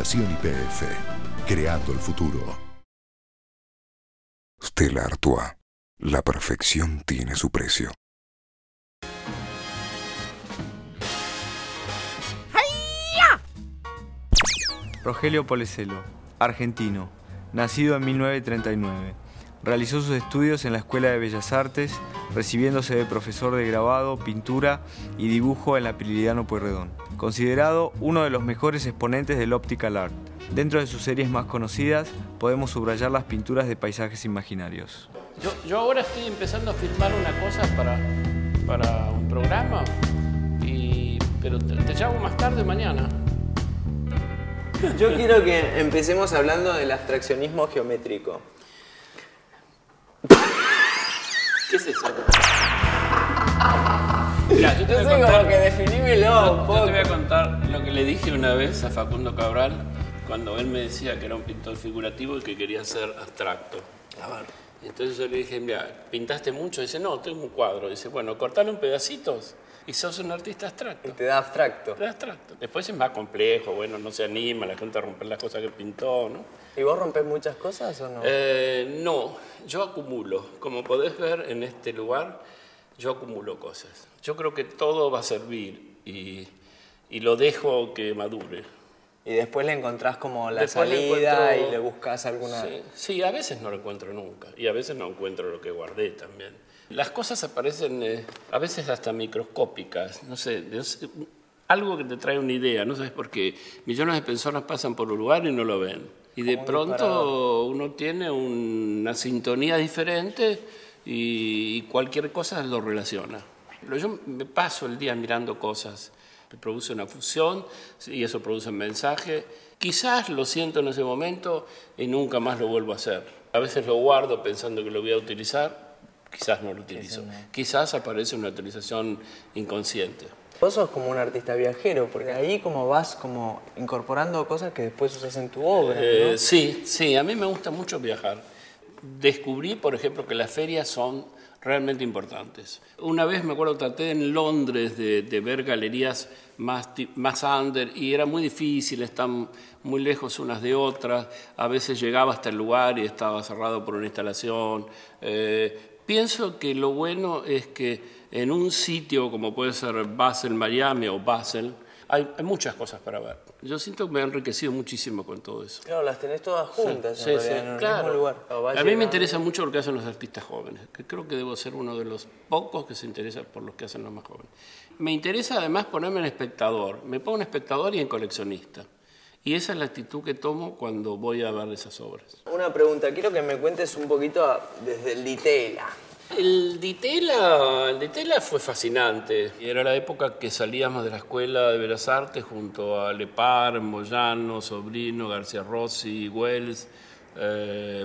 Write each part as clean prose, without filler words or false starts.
Fundación YPF. Creando el futuro. Stella Artois. La perfección tiene su precio. Rogelio Polecelo, argentino, nacido en 1939. Realizó sus estudios en la Escuela de Bellas Artes, recibiéndose de profesor de grabado, pintura y dibujo en la Prilidiano Pueyrredón. Considerado uno de los mejores exponentes del optical art. Dentro de sus series más conocidas, podemos subrayar las pinturas de paisajes imaginarios. Yo ahora estoy empezando a filmar una cosa para un programa, pero te llamo más tarde mañana. Yo quiero que empecemos hablando del abstraccionismo geométrico. ¿Qué es eso? Mirá, yo te voy a contar, como que definímelo un poco. yo te voy a contar lo que le dije una vez a Facundo Cabral cuando él me decía que era un pintor figurativo y que quería ser abstracto. Entonces yo le dije, mira, ¿pintaste mucho? Dice, no, tengo un cuadro. Dice, bueno, cortalo en pedacitos y sos un artista abstracto. Y te da abstracto. Te da abstracto. Después es más complejo, bueno, no se anima la gente a romper las cosas que pintó, ¿no? ¿Y vos rompés muchas cosas o no? No, yo acumulo. Como podés ver en este lugar, yo acumulo cosas. Yo creo que todo va a servir y lo dejo que madure. Y después le encontrás como la Después salida y le buscás alguna... Sí, a veces no lo encuentro nunca. Y a veces no encuentro lo que guardé también. Las cosas aparecen a veces hasta microscópicas. No sé, algo que te trae una idea. No sabes por qué. Millones de personas pasan por un lugar y no lo ven. Y de pronto uno tiene una sintonía diferente y cualquier cosa lo relaciona. Pero yo me paso el día mirando cosas. Produce una fusión y eso produce un mensaje. Quizás lo siento en ese momento y nunca más lo vuelvo a hacer. A veces lo guardo pensando que lo voy a utilizar, quizás no lo utilizo. Quizás aparece una utilización inconsciente. Vos sos como un artista viajero, porque ahí como vas como incorporando cosas que después usas en tu obra, ¿no? Sí, a mí me gusta mucho viajar. Descubrí, por ejemplo, que las ferias son realmente importantes. Una vez, me acuerdo, traté en Londres de ver galerías más under y era muy difícil, están muy lejos unas de otras. A veces llegaba hasta el lugar y estaba cerrado por una instalación. Pienso que lo bueno es que en un sitio como puede ser Basel, Miami o Basel, hay muchas cosas para ver. Yo siento que me he enriquecido muchísimo con todo eso. Claro, las tenés todas juntas en el mismo lugar. A mí me interesa mucho lo que hacen los artistas jóvenes, que creo que debo ser uno de los pocos que se interesa por lo que hacen los más jóvenes. Me interesa además ponerme en espectador. Me pongo en espectador y en coleccionista. Y esa es la actitud que tomo cuando voy a ver esas obras. Una pregunta, quiero que me cuentes un poquito desde el Ditela. El Ditela fue fascinante. Era la época que salíamos de la Escuela de Bellas Artes junto a Lepar, Moyano, Sobrino, García Rossi, Wells,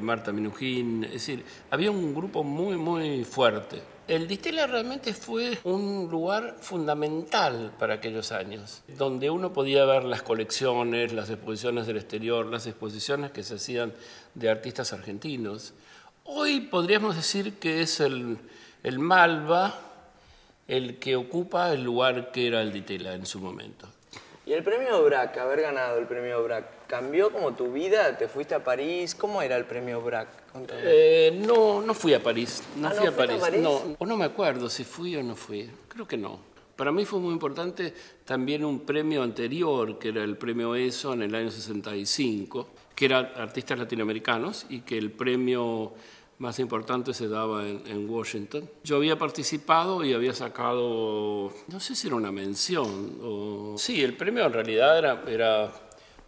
Marta Minujín. Es decir, había un grupo muy, muy fuerte. El Ditela realmente fue un lugar fundamental para aquellos años, donde uno podía ver las colecciones, las exposiciones del exterior, las exposiciones que se hacían de artistas argentinos. Hoy podríamos decir que es el Malva el que ocupa el lugar que era el Ditela en su momento. ¿Y el premio BRAC, haber ganado el premio BRAC, cambió como tu vida? ¿Te fuiste a París? ¿Cómo era el premio BRAC? No fui a París. No fui a París. No me acuerdo si fui o no fui. Creo que no. Para mí fue muy importante también un premio anterior, que era el premio ESO en el año 65, que eran artistas latinoamericanos y que el premio más importante se daba en Washington. Yo había participado y había sacado, no sé si era una mención o... Sí, el premio en realidad era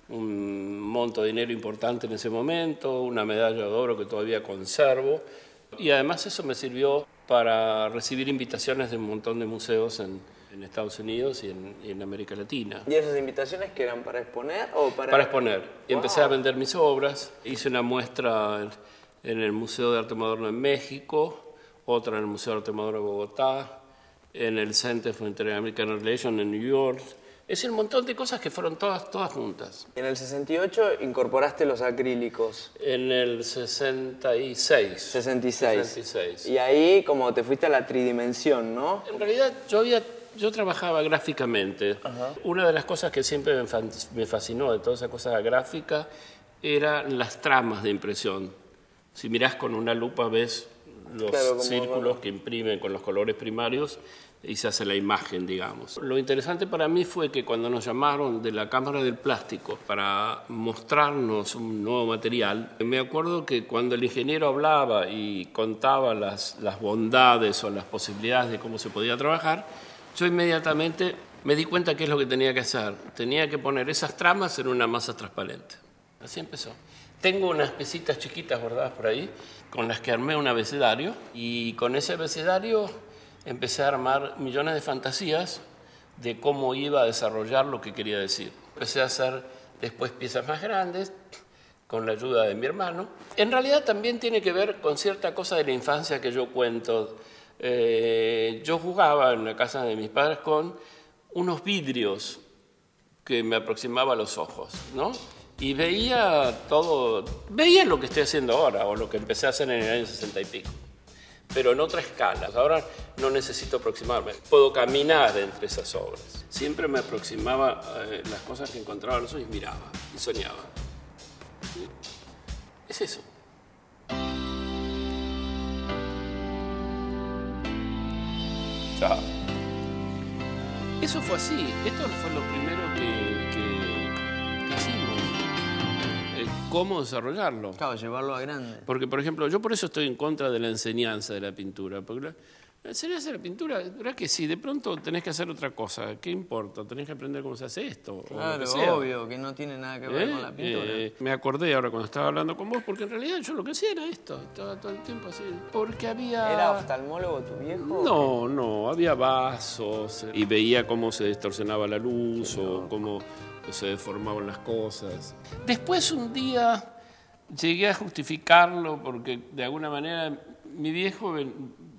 un monto de dinero importante en ese momento, una medalla de oro que todavía conservo, y además eso me sirvió para recibir invitaciones de un montón de museos en Estados Unidos y en América Latina. ¿Y esas invitaciones que eran para exponer o para...? Para exponer. Y empecé a vender mis obras, hice una muestra en el Museo de Arte Moderno en México, otra en el Museo de Arte Moderno de Bogotá, en el Center for Inter-American Relations en New York. Es decir, un montón de cosas que fueron todas juntas. En el 68 incorporaste los acrílicos. En el 66. 66. Y ahí como te fuiste a la tridimensión, ¿no? En realidad yo había Yo trabajaba gráficamente. Una de las cosas que siempre me fascinó de toda esa cosa gráfica eran las tramas de impresión. Si mirás con una lupa ves los círculos que imprimen con los colores primarios y se hace la imagen, digamos. Lo interesante para mí fue que cuando nos llamaron de la Cámara del Plástico para mostrarnos un nuevo material, me acuerdo que cuando el ingeniero hablaba y contaba las bondades o las posibilidades de cómo se podía trabajar, yo inmediatamente me di cuenta qué es lo que tenía que hacer. Tenía que poner esas tramas en una masa transparente. Así empezó. Tengo unas piecitas chiquitas bordadas por ahí con las que armé un abecedario y con ese abecedario empecé a armar millones de fantasías de cómo iba a desarrollar lo que quería decir. Empecé a hacer después piezas más grandes con la ayuda de mi hermano. En realidad también tiene que ver con cierta cosa de la infancia que yo cuento. Yo jugaba en la casa de mis padres con unos vidrios que me aproximaba a los ojos, ¿no? Y veía todo, veía lo que estoy haciendo ahora o lo que empecé a hacer en el año 60 y pico. Pero en otra escala. Ahora no necesito aproximarme, puedo caminar entre esas obras. Siempre me aproximaba a las cosas que encontraba a los ojos y miraba y soñaba. Es eso. Chao. Eso fue así. Esto fue lo primero que hicimos. ¿Cómo desarrollarlo? Claro, llevarlo a grande. Porque, por ejemplo, yo por eso estoy en contra de la enseñanza de la pintura. Porque la enseñanza de la pintura, ¿verdad que sí? De pronto tenés que hacer otra cosa. ¿Qué importa? Tenés que aprender cómo se hace esto. Claro, obvio, que no tiene nada que ver con la pintura. Me acordé ahora cuando estaba hablando con vos, porque en realidad yo lo que hacía era esto. Estaba todo el tiempo así. Porque había... ¿Era oftalmólogo tu viejo? No, había vasos. Y veía cómo se distorsionaba la luz o cómo se deformaban las cosas. Después un día llegué a justificarlo porque de alguna manera mi viejo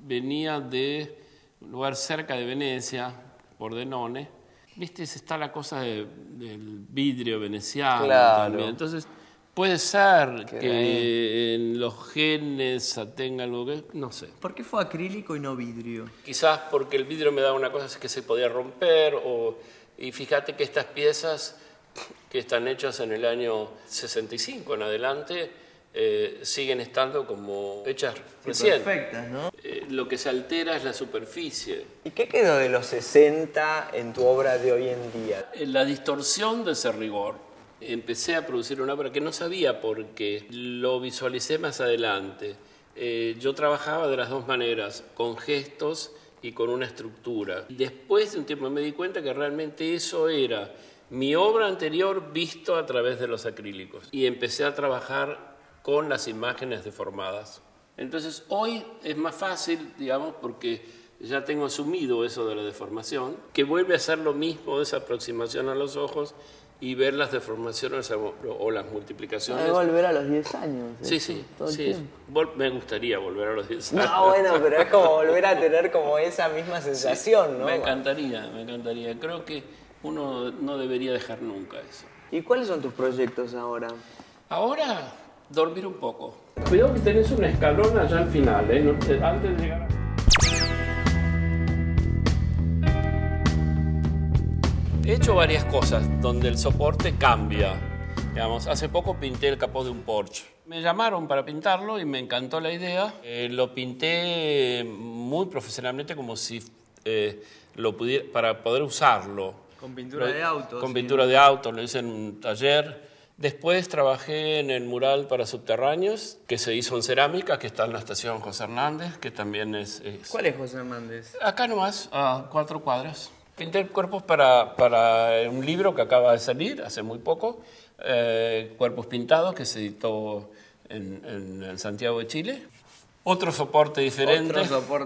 venía de un lugar cerca de Venecia, Pordenone. Viste, está la cosa del vidrio veneciano también. Entonces puede ser que en los genes tenga algo que... no sé. ¿Por qué fue acrílico y no vidrio? Quizás porque el vidrio me daba una cosa que se podía romper y fíjate que estas piezas que están hechas en el año 65 en adelante siguen estando como hechas recién. Perfectas, ¿no? Lo que se altera es la superficie. ¿Y qué quedó de los 60 en tu obra de hoy en día? La distorsión de ese rigor. Empecé a producir una obra que no sabía porque lo visualicé más adelante. Yo trabajaba de las dos maneras, con gestos y con una estructura. Después de un tiempo me di cuenta que realmente eso era mi obra anterior visto a través de los acrílicos. Y empecé a trabajar con las imágenes deformadas. Entonces hoy es más fácil, digamos, porque ya tengo asumido eso de la deformación, que vuelve a ser lo mismo, esa aproximación a los ojos y ver las deformaciones o las multiplicaciones. De volver a los 10 años. Sí. Me gustaría volver a los 10 años. No, bueno, pero es como volver a tener como esa misma sensación, ¿no? Me encantaría. Creo que uno no debería dejar nunca eso. ¿Y cuáles son tus proyectos ahora? Ahora, dormir un poco. Cuidado que tenés un escalón allá al final, antes de llegar a... He hecho varias cosas donde el soporte cambia. Digamos, hace poco pinté el capó de un Porsche. Me llamaron para pintarlo y me encantó la idea. Lo pinté muy profesionalmente como si lo pudiera, para poder usarlo. Con pintura de autos. Con pintura de autos, lo hice en un taller. Después trabajé en el mural para subterráneos, que se hizo en cerámica, que está en la estación José Hernández, que también es... ¿Cuál es José Hernández? Acá nomás, a 4 cuadras. Pinté cuerpos para un libro que acaba de salir hace muy poco, Cuerpos Pintados, que se editó en Santiago de Chile. Otro soporte diferente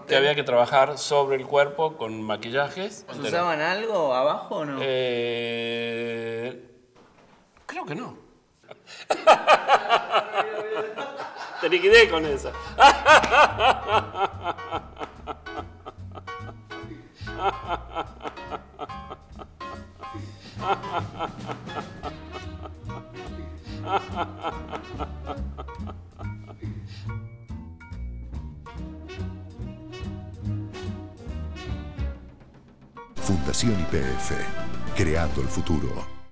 que había que trabajar sobre el cuerpo con maquillajes. ¿Usaban algo abajo o no? Creo que no. Te liquidé con esa. YPF, creando el futuro.